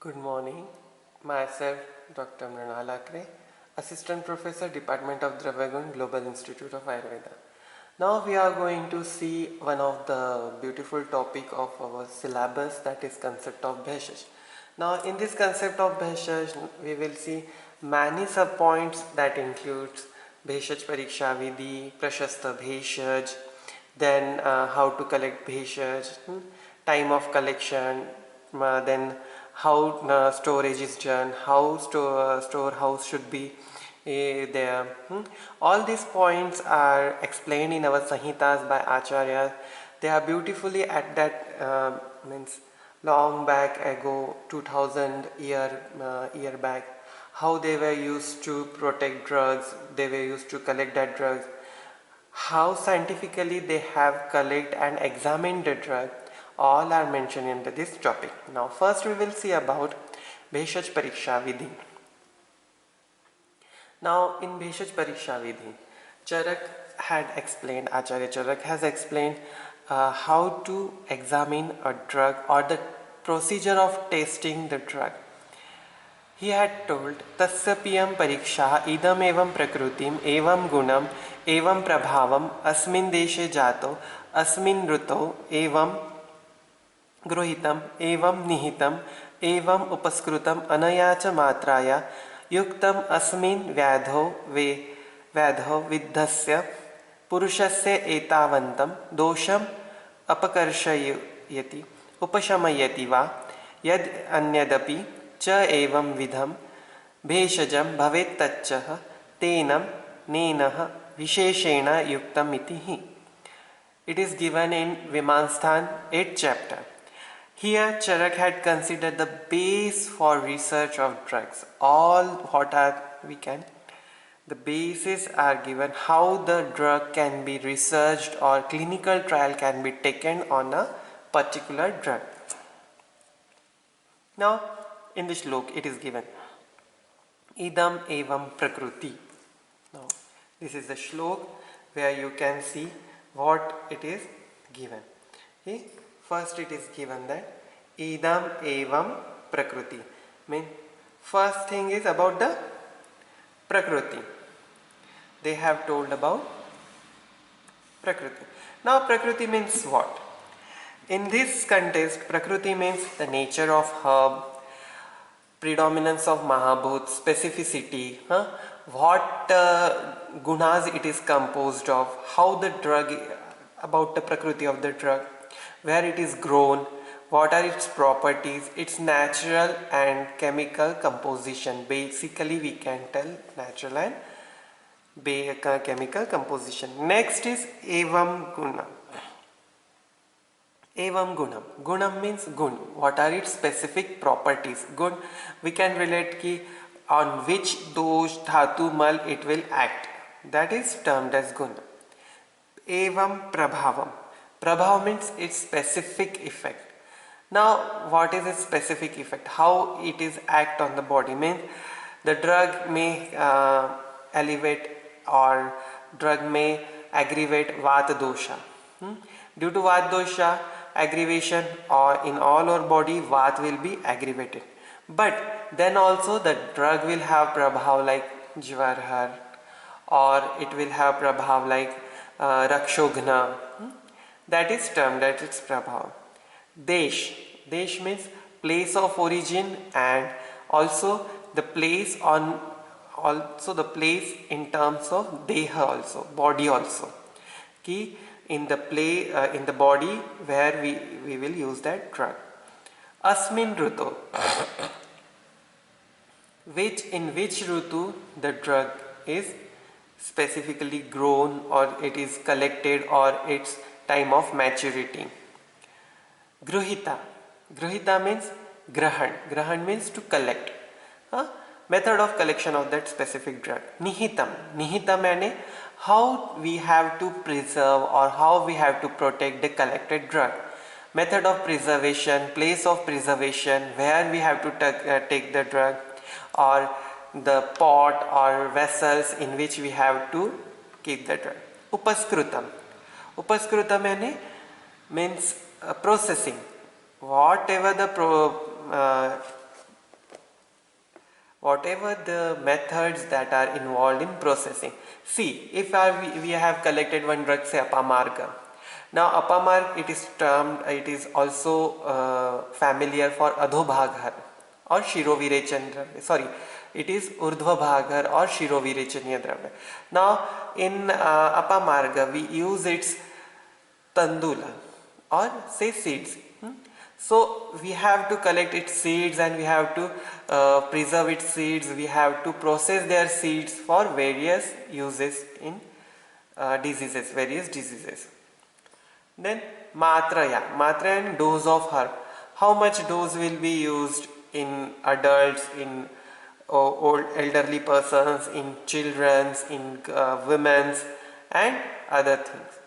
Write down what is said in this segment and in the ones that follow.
Good morning. Myself, Dr. Mrinal Akre, Assistant Professor, Department of Dravyagun, Global Institute of Ayurveda. Now we are going to see one of the beautiful topic of our syllabus, that is concept of Bheshaj. Now in this concept of Bheshaj, we will see many subpoints that includes Bheshaj Pariksha Vidhi, Prashasta Bheshaj, then how to collect Bheshaj, time of collection, then how storage is done, how storehouse should be there. All these points are explained in our Sanhitas by Acharya. They are beautifully at that means long back ago, 2000 year back, how they were used to protect drugs, they were used to collect that drugs, how scientifically they have collected and examined the drug, all are mentioned in this topic. Now first we will see about Bheshaj Pariksha Vidhi. Now in Bheshaj Pariksha Vidhi, Charak had explained, Acharya Charak has explained how to examine a drug or the procedure of testing the drug. He had told tasya piyam pariksha idam evam prakrutim evam gunam evam prabhavam asmin deshe jato asmin ruto evam गृहीतम एवं निहितम एवं उपस्कृतम अनया च मात्राया युक्तम अस्मिन् व्याधो विद्धस्य पुरुषस्य एतावन्तं दोषम् अपकर्षयति उपशमयति वा यद् अन्यदपि च एवं विधं भेषजं भवेत् तच्च तेन नेनः विशेषेण युक्तम् इति हि. It is given in Vimansthan 8th chapter. Here Charak had considered the base for research of drugs. All what are the bases are given how the drug can be researched or clinical trial can be taken on a particular drug. Now in this shlok it is given idam evam prakruti. Now this is the shlok where you can see what it is given. Okay? First it is given that idam evam prakruti. Mean first thing is about the prakruti. They have told about prakruti. Now prakruti means what? In this context, prakruti means the nature of herb, predominance of mahabhut, specificity, what gunas it is composed of, how the drug, about the prakruti of the drug, where it is grown, what are its properties, its natural and chemical composition. Basically we can tell natural and chemical composition. Next is evam gunam. Evam gunam. Gunam means gun. What are its specific properties? Gun, we can relate ki on which dosh, dhatu, mal it will act. That is termed as gunam. Evam prabhavam. Prabhav means its specific effect. Now what is its specific effect? How it is act on the body? Means the drug may elevate or drug may aggravate vata dosha. Due to vata dosha aggravation or in all our body vat will be aggravated. But then also the drug will have prabhav like jvarhar, or it will have prabhav like rakshogna. That is termed that its prabhav. Desh. Desh means place of origin and also the place on the place in terms of deha also, body also. Ki in the play in the body where we will use that drug. Asmin rutu. In which rutu the drug is specifically grown or it is collected or its time of maturity. Gruhita. Gruhita means grahan. Grahan means to collect. Method of collection of that specific drug. Nihitam. Nihitam means how we have to preserve or how we have to protect the collected drug. Method of preservation, place of preservation, where we have to take the drug, or the pot or vessels in which we have to keep the drug. Upaskrutam. Upaskrutam means processing. Whatever the whatever the methods that are involved in processing. See, if we have collected one drug, say apamarga. Now apamarg, it is also familiar for adhobhaghar or shirovirechan dravya. Sorry, it is urdhvabhaghar or shirovirechaniya dravya. Now in apamarga we use its tandula or say seeds. So we have to collect its seeds and we have to preserve its seeds. We have to process their seeds for various uses in various diseases. Then matra and dose of herb. How much dose will be used in adults, in old elderly persons, in children's, in women's and other things.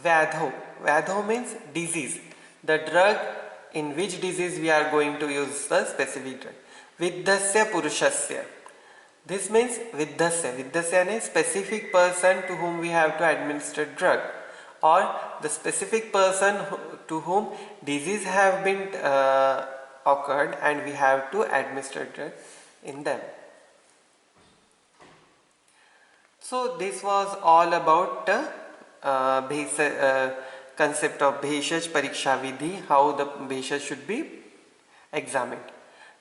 Vyadho means disease. The drug in which disease we are going to use the specific drug. Viddhasya purushasya. This means Viddhasya. Viddhasya means specific person to whom we have to administer drug, or the specific person to whom disease have been occurred and we have to administer drug in them. So this was all about concept of Bheshaj Pariksha Vidhi, how the Bheshaj should be examined.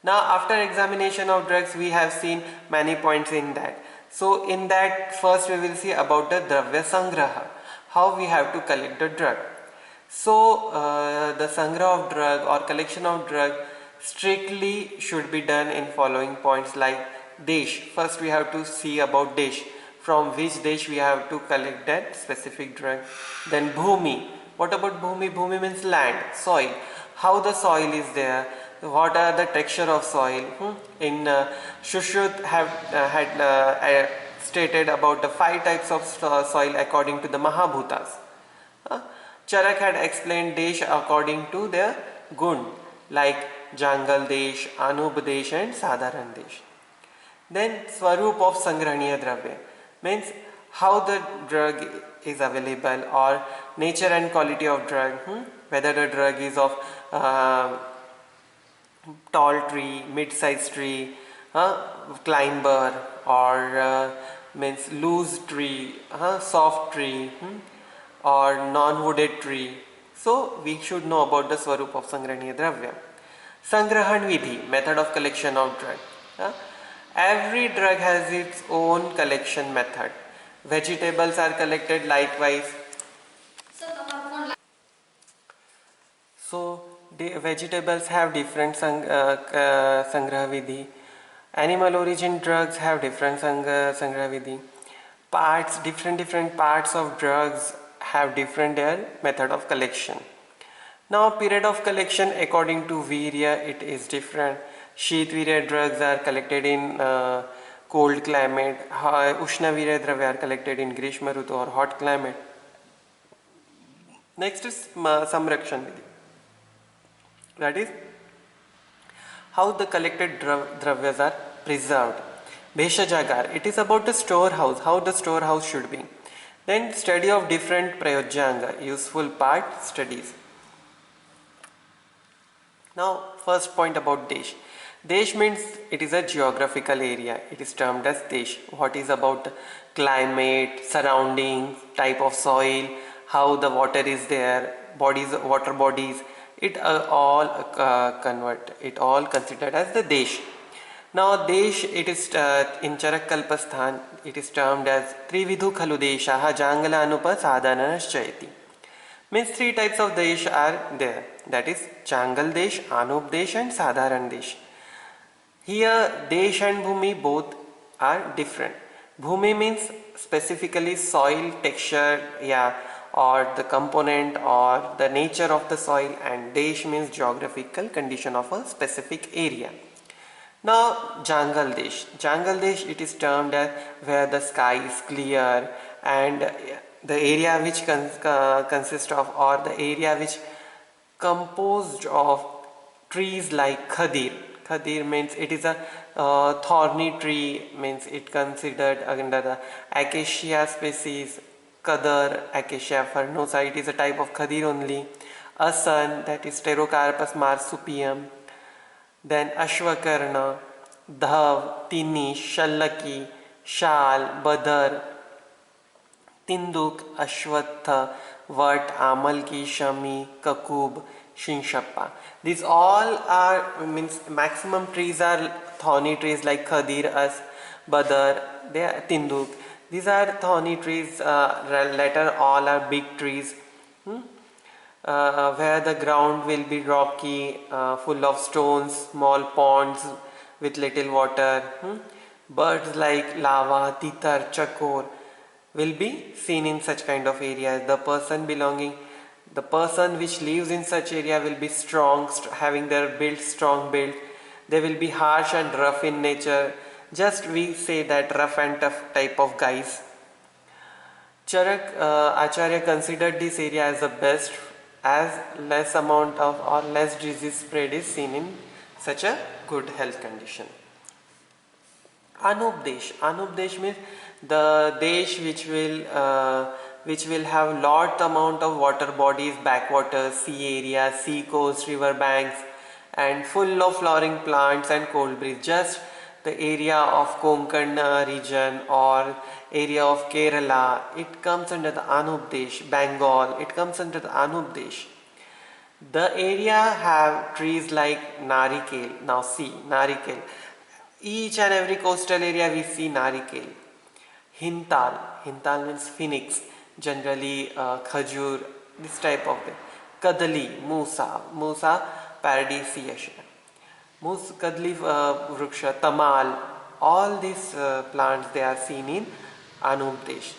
Now after examination of drugs we have seen many points in that. So in that first we will see about the Dravya Sangraha, how we have to collect the drug. So the Sangraha of drug or collection of drug strictly should be done in following points like Desh. First we have to see about Desh, from which Desh we have to collect that specific drug. Then Bhumi. What about Bhumi? Bhumi means land, soil. How the soil is there, what are the texture of soil. In Shushruta had stated about the 5 types of soil according to the Mahabhutas. Charak had explained Desh according to their gun, like Jangal Desh, Anub Desh and Sadharan Desh. Then Swarup of Sangrahaniya Dravya means how the drug is available, or nature and quality of drug, whether the drug is of tall tree, mid-sized tree, climber, or means loose tree, soft tree, or non-wooded tree. So we should know about the Swarup of Sangrahaniya Dravya. Sangrahan Vidhi, method of collection of drug. Every drug has its own collection method. Vegetables are collected likewise. So the vegetables have different sangraha vidhi. Animal origin drugs have different sangraha vidhi. Different parts of drugs have different their method of collection. Now period of collection according to virya it is different. Sheet virya drugs are collected in cold climate. Ushna virya dravya are collected in Grishma Rutu or hot climate. Next is Samrakshan Vidhi. That is how the collected dravyas are preserved. Bheshajagar, it is about the storehouse, how the storehouse should be. Then study of different prayojyanga, useful part studies. Now first point about Desh. Desh means it is a geographical area. It is termed as Desh. What is about climate, surroundings, type of soil, how the water is there, water bodies. It all considered as the Desh. Now Desh, it is in Charak Kalpasthan, it is termed as Trividhu Khalu Deshaha Jangala Anupa Sadhananaschayati. Means 3 types of Desh are there. That is Jangal Desh, Anup Desh and Sadharan Desh. Here Desh and Bhumi both are different. Bhumi means specifically soil texture, or the component or the nature of the soil, and Desh means geographical condition of a specific area. Now Jangal Desh. Jangal Desh, it is termed as where the sky is clear and the area which consists of, or the area which composed of trees like Khadir. Khadir means it is a thorny tree, means it considered under the acacia species, Kadar, Acacia farnosa, it is a type of khadir only. Asan, that is Pterocarpus marsupium. Then Ashwakarna, Dhav, Tini, Shallaki, Shal, Badar, Tinduk, Ashwatha, Vat, Amalki, Shami, Kakub, Shinshappa. These all are means maximum trees are thorny trees like Khadir, As, Badar, they are Tinduk. These are thorny trees. Later all are big trees. Where the ground will be rocky, full of stones, small ponds with little water. Birds like lava, titar, chakor will be seen in such kind of areas. The person which lives in such area will be strong, having their build strong build. They will be harsh and rough in nature. Just we say that rough and tough type of guys. Charak Acharya considered this area as the best as less amount of or less disease spread is seen in such a good health condition. Anupdesh means the desh which will have lot amount of water bodies, backwaters, sea areas, sea coast, river banks, and full of flowering plants and cold breeze. Just the area of Konkan region or area of Kerala, it comes under the Anupdesh. Bengal, it comes under the Anupdesh. The area have trees like Narikel. Now see, Narikel. Each and every coastal area we see Narikel. Hintal means phoenix. Generally khajur, this type of thing. Kadali, Musa paradisiaceae. Kadli Vruksha, Tamal, all these plants they are seen in Anupdesh.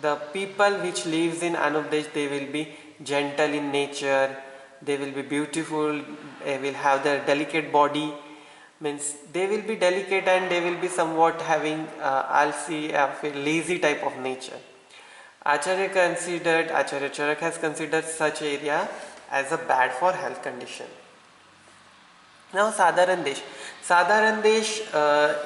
The people which lives in Anupdesh, they will be gentle in nature, they will be beautiful, they will have their delicate body, means they will be delicate and they will be somewhat having lazy type of nature. Acharya Charak has considered such area as a bad for health condition. Now Sadharan Desh,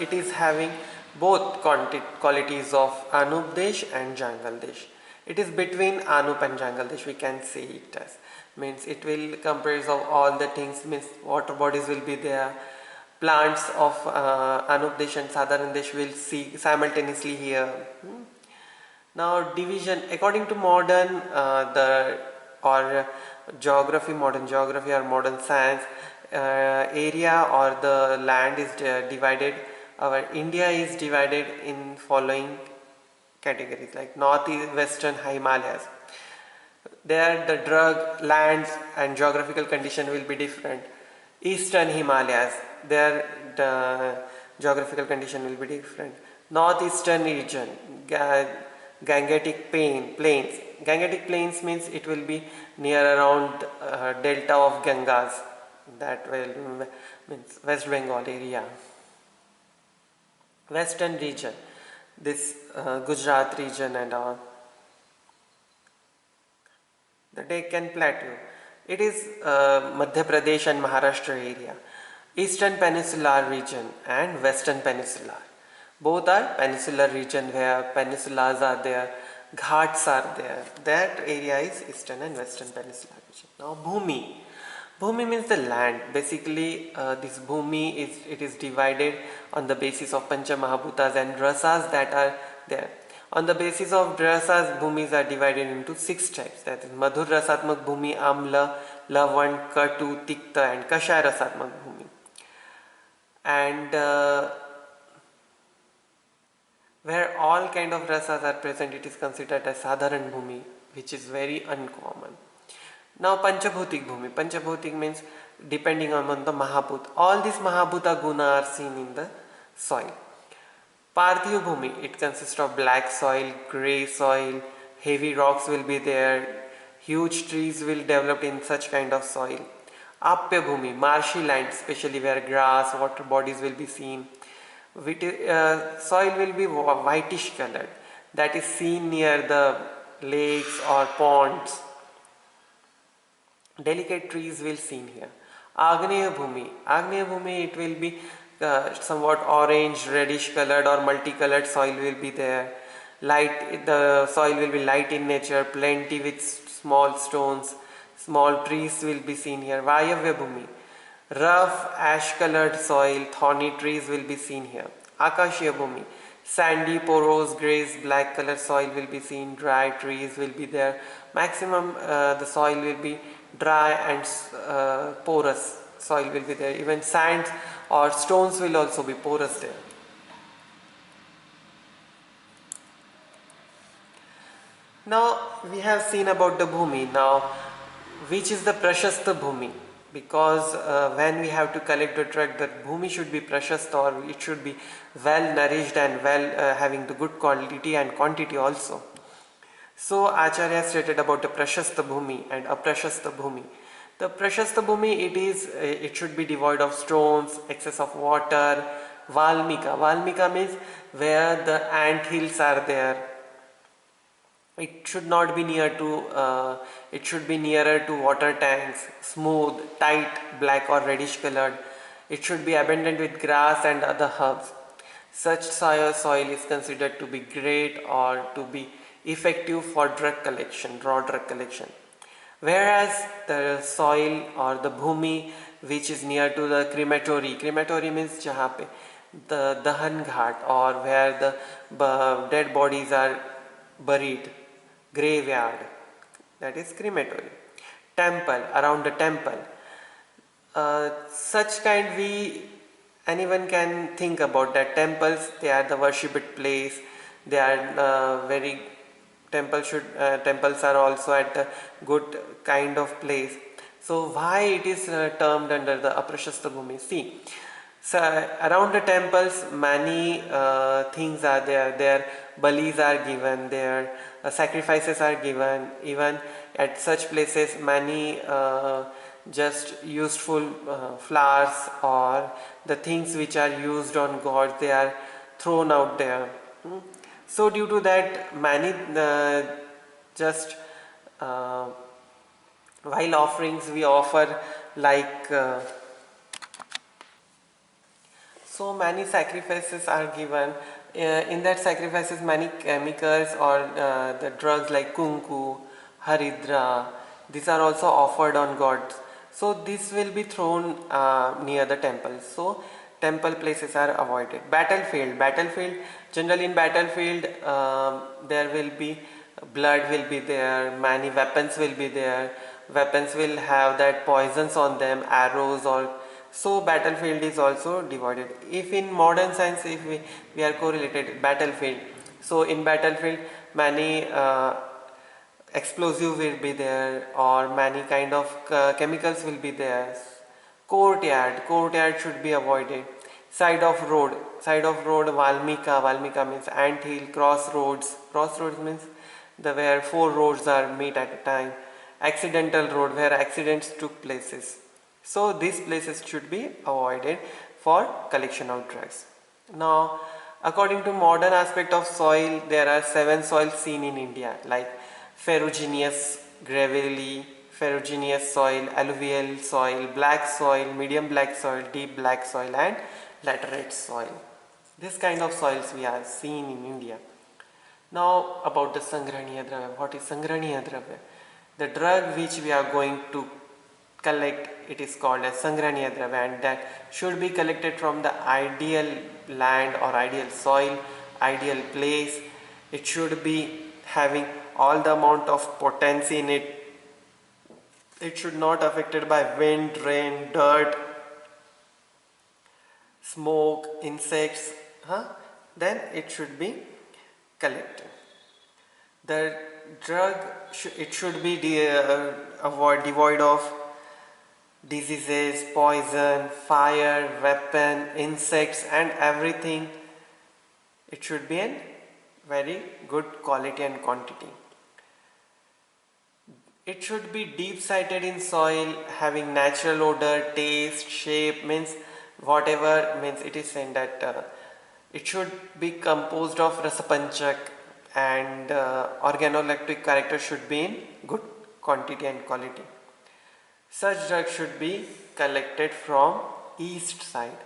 it is having both qualities of Anup Desh and Jangal Desh. It is between Anup and Jangal Desh, we can say it as. Means it will comprise of all the things, means water bodies will be there. Plants of Anup Desh and Sadharan Desh will see simultaneously here. Now division, according to modern modern geography or modern science, area or the land is divided. Our India is divided in following categories like northwestern Himalayas. There the drug, lands and geographical condition will be different. Eastern Himalayas, there the geographical condition will be different. Northeastern region, Gangetic plains. Gangetic plains means it will be near around delta of Gangas. That will means West Bengal area. Western region, this Gujarat region and all. The Deccan Plateau, it is Madhya Pradesh and Maharashtra area. Eastern Peninsular region and Western Peninsular. Both are peninsular region where peninsulas are there, ghats are there. That area is Eastern and Western Peninsular region. Now Bhumi. Bhumi means the land. Basically, this Bhumi is divided on the basis of Pancha Mahabhutas and Rasas that are there. On the basis of Rasas, Bhumis are divided into 6 types. That is Madhur Rasatmak Bhumi, Amla, Lavan, Katu, Tikta and Kashaya Rasatmak Bhumi. And where all kind of rasas are present, it is considered as Sadharan Bhumi, which is very uncommon. Now Panchabhutik Bhumi. Panchabhutik means depending on the Mahabhut. All these Mahabhuta guna are seen in the soil. Parthiv Bhumi, it consists of black soil, grey soil, heavy rocks will be there, huge trees will develop in such kind of soil. Apya Bhumi, marshy land, especially where grass, water bodies will be seen. Soil will be whitish colored, that is seen near the lakes or ponds. Delicate trees will seen here. Agneya Bhumi, it will be somewhat orange, reddish colored or multicolored soil will be there. Light, the soil will be light in nature, plenty with small stones, small trees will be seen here. Vayavya Bhumi, rough ash colored soil, thorny trees will be seen here. Akashya Bhumi, sandy, porous, grayish, black color soil will be seen, dry trees will be there. Maximum the soil will be dry and porous soil will be there. Even sands or stones will also be porous there. Now we have seen about the Bhumi. Now which is the Prashasta Bhumi? Because when we have to collect the drug, the Bhumi should be Prashasta, or it should be well nourished and well having the good quality and quantity also. So Acharya stated about the Prashasta Bhumi and Aprashasta Bhumi. The Prashasta Bhumi, it should be devoid of stones, excess of water. Valmika. Valmika means where the ant hills are there. It should not be it should be nearer to water tanks, smooth, tight, black or reddish colored. It should be abundant with grass and other herbs. Such soil is considered to be great or to be effective for drug collection, raw drug collection. Whereas the soil or the bhumi which is near to the crematory means jahan pe the dahan ghat, or where the dead bodies are buried, graveyard, that is crematory. Temple, around the temple, such kind anyone can think about that. Temples, they are the worshipped place, they are very temples are also at a good kind of place. So why it is termed under the Aprashasta Bhumi? See, so around the temples many things are there. There balis are given, there sacrifices are given. Even at such places many just useful flowers or the things which are used on God, they are thrown out there. So due to that many just while offerings we offer like so many sacrifices are given. In that sacrifices many chemicals or the drugs like kunku, haridra, these are also offered on gods. So this will be thrown near the temple. So temple places are avoided. Battlefield, generally in battlefield there will be blood will be there, many weapons will be there. Weapons will have that poisons on them, arrows, or so battlefield is also divided. If in modern science, if we are correlated battlefield, so in battlefield many explosive will be there, or many kind of chemicals will be there. Courtyard should be avoided. Side of road, Valmika means ant hill. Crossroads means the where four roads are meet at a time. Accidental road, where accidents took places. So these places should be avoided for collection of drugs. Now, according to modern aspect of soil, there are 7 soils seen in India, like ferruginous, gravelly, ferruginous soil, alluvial soil, black soil, medium black soil, deep black soil, and laterite soil. This kind of soils we are seen in India. Now about the Sangrahaniya Dravya. What is Sangrahaniya Dravya? The drug which we are going to collect, it is called as Sangrahaniya Dravya, and that should be collected from the ideal land or ideal soil, ideal place. It should be having all the amount of potency in it. It should not affected by wind, rain, dirt, smoke, insects. Then it should be collected. The drug it should be devoid of diseases, poison, fire, weapon, insects, and everything. It should be in very good quality and quantity. It should be deep sighted in soil, having natural odor, taste, shape, means whatever, means it is saying that it should be composed of rasapanchak, and organoleptic character should be in good quantity and quality. Such drugs should be collected from east side.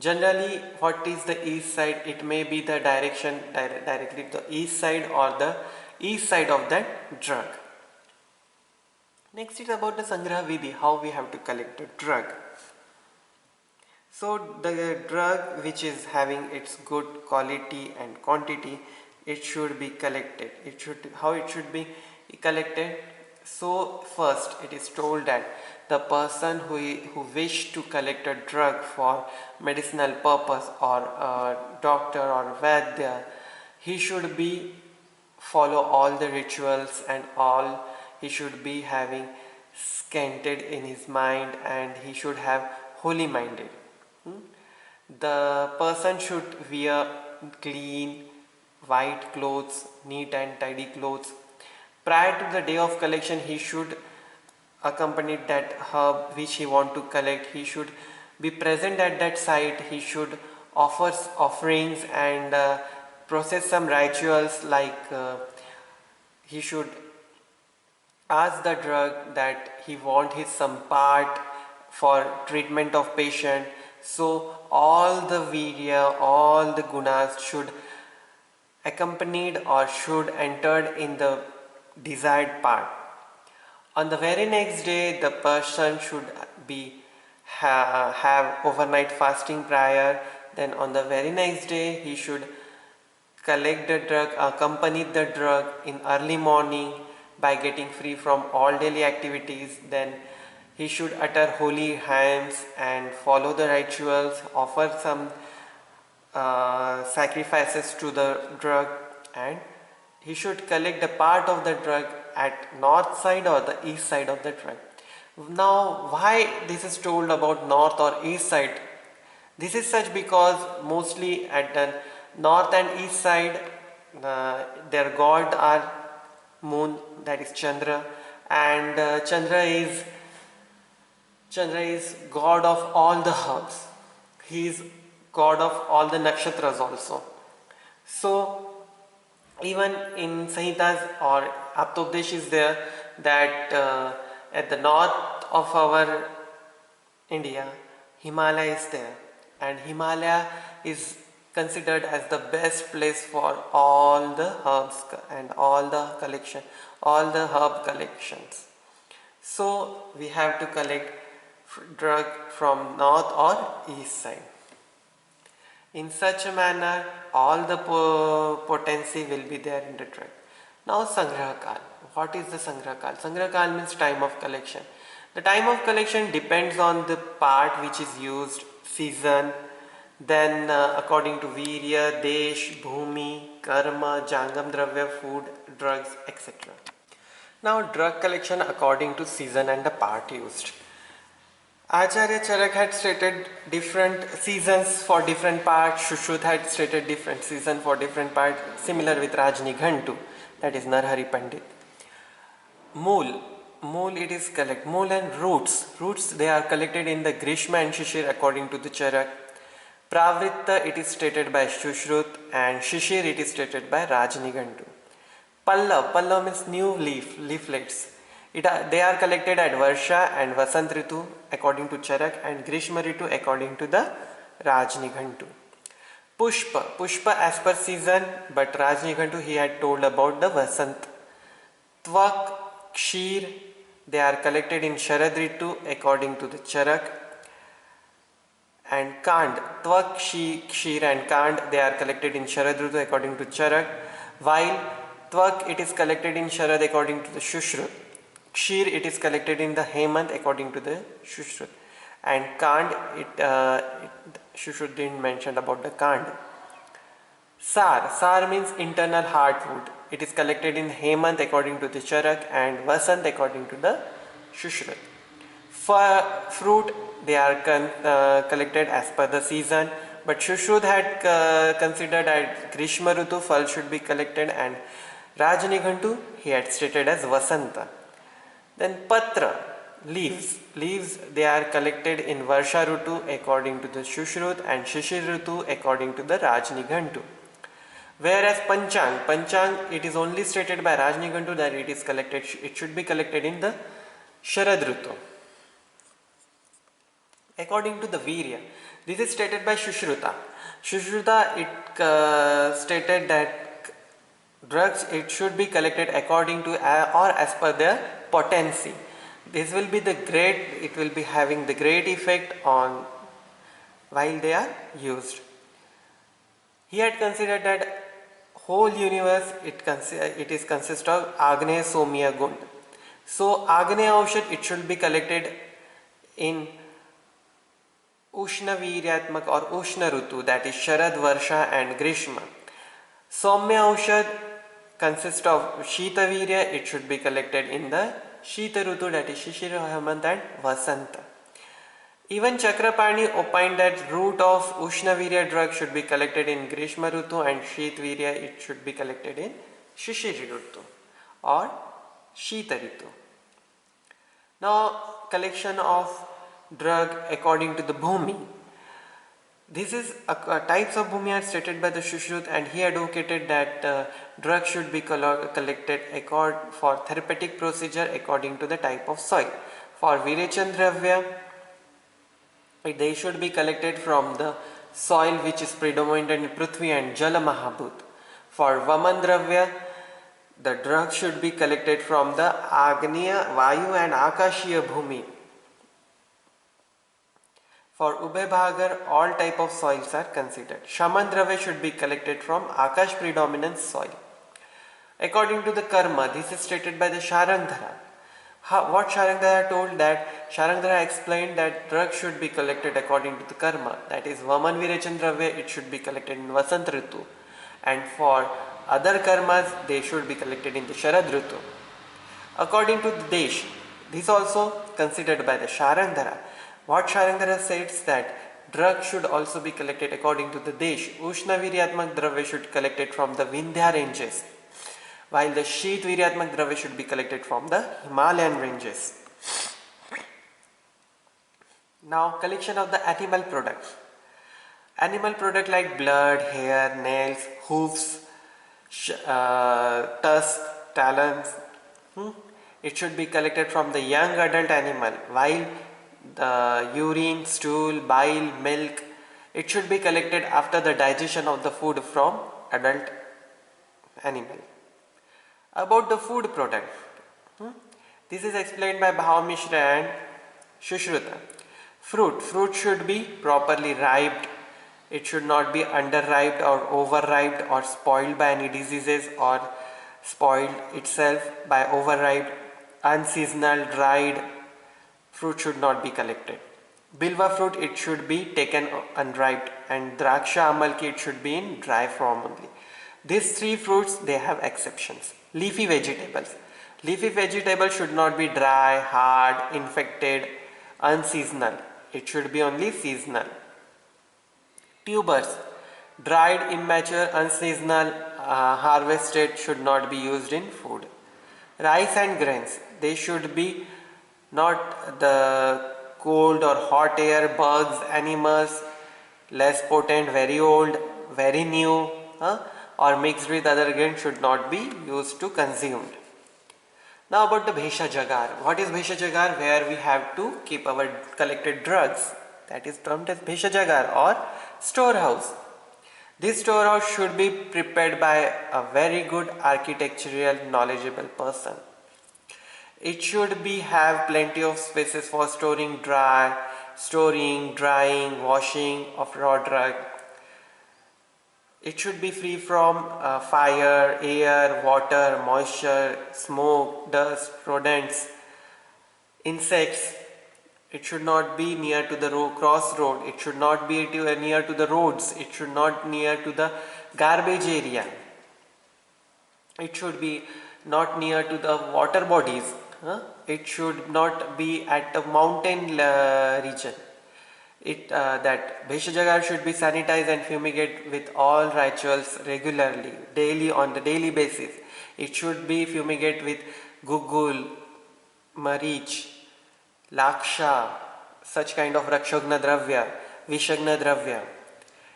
Generally, what is the east side? It may be the direction directly the east side or the east side of that drug. Next is about the Sangraha Vidhi, how we have to collect the drug. So the drug which is having its good quality and quantity, it should be collected. How it should be collected? So first it is told that the person who wish to collect a drug for medicinal purpose, or a doctor or Vaidya, he should be follow all the rituals and all. He should be having scanted in his mind, and he should have holy minded. The person should wear clean white clothes, neat and tidy clothes. Prior to the day of collection, he should accompany that herb which he want to collect. He should be present at that site. He should offer offerings and process some rituals, like he should ask the drug that he want his some part for treatment of patient. So all the virya, all the gunas should accompanied or should entered in the desired part. On the very next day, the person should be have overnight fasting prior. Then on the very next day, he should collect the drug, accompany the drug in early morning by getting free from all daily activities. Then he should utter holy hymns and follow the rituals, offer some sacrifices to the drug, and he should collect the part of the drug at north side or the east side of the drug. Now, why this is told about north or east side? This is such because mostly at the north and east side, their god are moon, that is Chandra, and Chandra is god of all the herbs. He is god of all the nakshatras also. So even in Sahitas or Aptopdesh is there that at the north of our India, Himalaya is there, and Himalaya is considered as the best place for all the herbs and all the herb collections. So we have to collect drug from north or east side. In such a manner, all the potency will be there in the drug. Now, Sangraha Kal. What is the Sangraha Kal? Sangraha Kal means time of collection. The time of collection depends on the part which is used, season, then according to Virya, Desh, Bhumi, Karma, Jangam Dravya, food, drugs, etc. Now, drug collection according to season and the part used. Acharya Charak had stated different seasons for different parts. Shushruta had stated different season for different parts, similar with Rajnighantu, that is Narhari Pandit. Mool it is collect. Mool and roots they are collected in the Grishma and Shishir according to the Charak. Pravritta it is stated by Shushrut, and Shishir it is stated by Rajnighantu. Pallav means new leaflets. They are collected at Varsha and Vasant Ritu according to Charak, and Grishma Ritu according to the Rajnighantu. Pushpa as per season, but Rajnighantu he had told about the Vasant. Tvak, Kshir, they are collected in Sharad Ritu according to the Charak. And Kand, Tvak, Kshir and Kand, they are collected in Sharad Ritu according to Charak, while Tvak it is collected in Sharad according to the Shushrut. Kshir it is collected in the Hemant according to the Shushrut, and Kand Shushrut didn't mention about the Kand. Sar means internal hardwood. It is collected in Hemant according to the Charak, and Vasant according to the Shushrut. Fruit they are collected as per the season, but Shushrut had considered that Grishma Ritu Fal should be collected, and Rajnighantu he had stated as Vasanta. Then Patra, leaves they are collected in Varsha Ritu according to the Shushrut, and Shishir Ritu according to the Rajnighantu. Whereas Panchang it is only stated by Rajnighantu that it should be collected in the Sharad Ritu. according to the Virya. This is stated by Sushruta. Sushruta, it stated that drugs, it should be collected according to or as per their potency. This will be the great, it will be having the great effect on while they are used. He had considered that whole universe, it is consist of Agneya Somya Gund. So Agneya Aushad, it should be collected in Ushna Viryatmak or Ushna Rutu, that is Sharad, Varsha and Grishma. Somya Aushad consists of Shita Virya, it should be collected in the Shita Rutu, that is Shishir, Hemant and Vasanta. Even Chakrapani opined that root of Ushna Virya drug should be collected in Grishma Rutu and Shit Virya, it should be collected in Shishir Rutu or Shita Ritu. Now collection of drug according to the Bhumi. This is types of Bhumi are stated by the Sushrut, and he advocated that drug should be collected for therapeutic procedure according to the type of soil. For Virechan Dravya, they should be collected from the soil which is predominant in Prithvi and Jala Mahabhut. For Vaman Dravya, the drug should be collected from the Agneya, Vayu and Akashiya Bhumi. For Ubhay Bhagar, all type of soils are considered. Shaman Dravya should be collected from Akash predominant soil. According to the Karma, this is stated by the Sharangdhara. What Sharangdhara told, that Sharangdhara explained that drugs should be collected according to the Karma. That is Vaman Virechan Dravya, it should be collected in Vasant Ritu. And for other karmas, they should be collected in the Sharad Ritu. According to the Desh, this also considered by the Sharangdhara. What Sharangdhara says that drugs should also be collected according to the Desh. Ushna Viryatmak Dravya should be collected from the Vindhya ranges, while the Sheet Viryatmak Dravya should be collected from the Himalayan ranges. Now collection of the animal products. Animal product like blood, hair, nails, hoofs, tusks, talons, it should be collected from the young adult animal, while the urine, stool, bile, milk, it should be collected after the digestion of the food from adult animal. About the food product, this is explained by Bhava Mishra and Sushruta. Fruit should be properly ripe. It should not be underripe or overripe or spoiled by any diseases or spoiled itself by overripe. Unseasonal, dried fruit should not be collected. Bilva fruit, it should be taken unripe, and Draksha Amalki, it should be in dry form only. These three fruits, they have exceptions. Leafy vegetables. Leafy vegetables should not be dry, hard, infected, unseasonal. It should be only seasonal. Tubers, dried, immature, unseasonal, harvested, should not be used in food. Rice and grains, they should be not the cold or hot air, bugs, animals, less potent, very old, very new, or mixed with other grains, should not be used to consumed. Now about the Bhesha Jagar. What is Bhesha Jagar? Where we have to keep our collected drugs. That is termed as Bhesha Jagar or storehouse. This storehouse should be prepared by a very good architectural knowledgeable person. It should have plenty of spaces for storing, drying, washing of raw drug. It should be free from fire, air, water, moisture, smoke, dust, rodents, insects. It should not be near to the crossroad. It should not be near to the roads. It should not near to the garbage area. It should be not near to the water bodies. It should not be at the mountain region. That Bhesha Jagar should be sanitized and fumigated with all rituals regularly, on the daily basis. It should be fumigated with Gugul, Marich, Laksha, such kind of Rakshogna Dravya, Vishagna Dravya.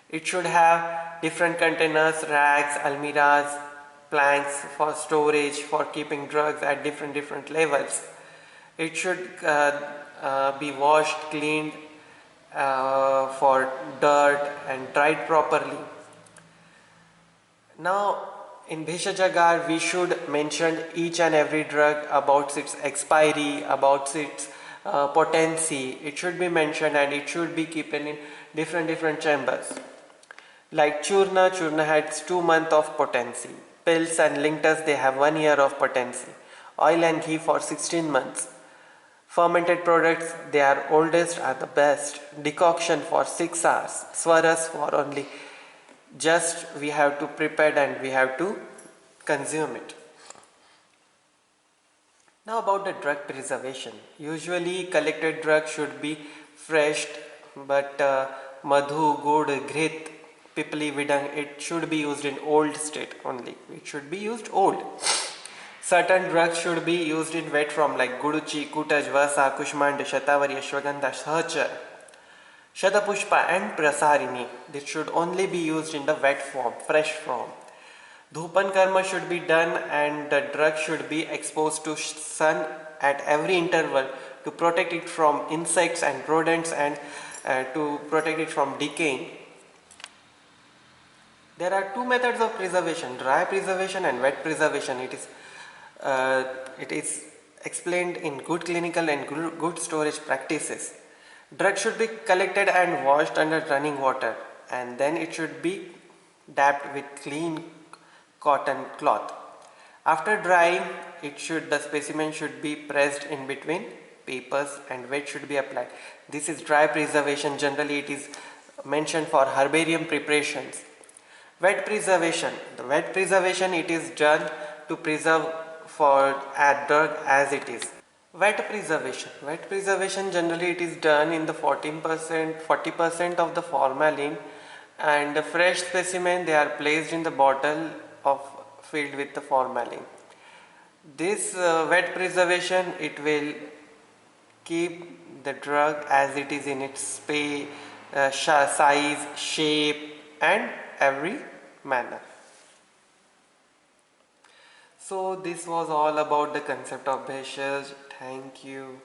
It should have different containers, racks, almiras, planks for storage, for keeping drugs at different levels. It should be washed, cleaned for dirt and dried properly. Now in Bheshajagar we should mention each and every drug about its expiry, about its potency. It should be mentioned and it should be kept in different chambers. Like Churna has 2 months of potency. Pills and linctus they have 1 year of potency. Oil and ghee for 16 months. Fermented products they are oldest are the best. Decoction for 6 hours. Swaras for only just we have to prepare and we have to consume it. Now about the drug preservation. Usually collected drug should be fresh, but madhu, good, grit, pipli, vidang, it should be used in old state only. It should be used old. Certain drugs should be used in wet form like guduchi, kutaj, vasa, kushmand, shatavari, ashwagandha, sahachar, shatapushpa and prasarini. This should only be used in the wet form, fresh form. Dhupan karma should be done and the drug should be exposed to sun at every interval to protect it from insects and rodents and to protect it from decaying. There are two methods of preservation, dry preservation and wet preservation. It is explained in good clinical and good storage practices. Drug should be collected and washed under running water and then it should be dabbed with clean cotton cloth. After drying, the specimen should be pressed in between papers and wet should be applied. This is dry preservation. Generally, it is mentioned for herbarium preparations. Wet preservation. The wet preservation it is done to preserve for a drug as it is. Wet preservation. Wet preservation generally it is done in the 40% of the formalin and the fresh specimen they are placed in the bottle of filled with the formalin. This wet preservation it will keep the drug as it is in its size, shape and every manner. So this was all about the concept of bheshaj. Thank you.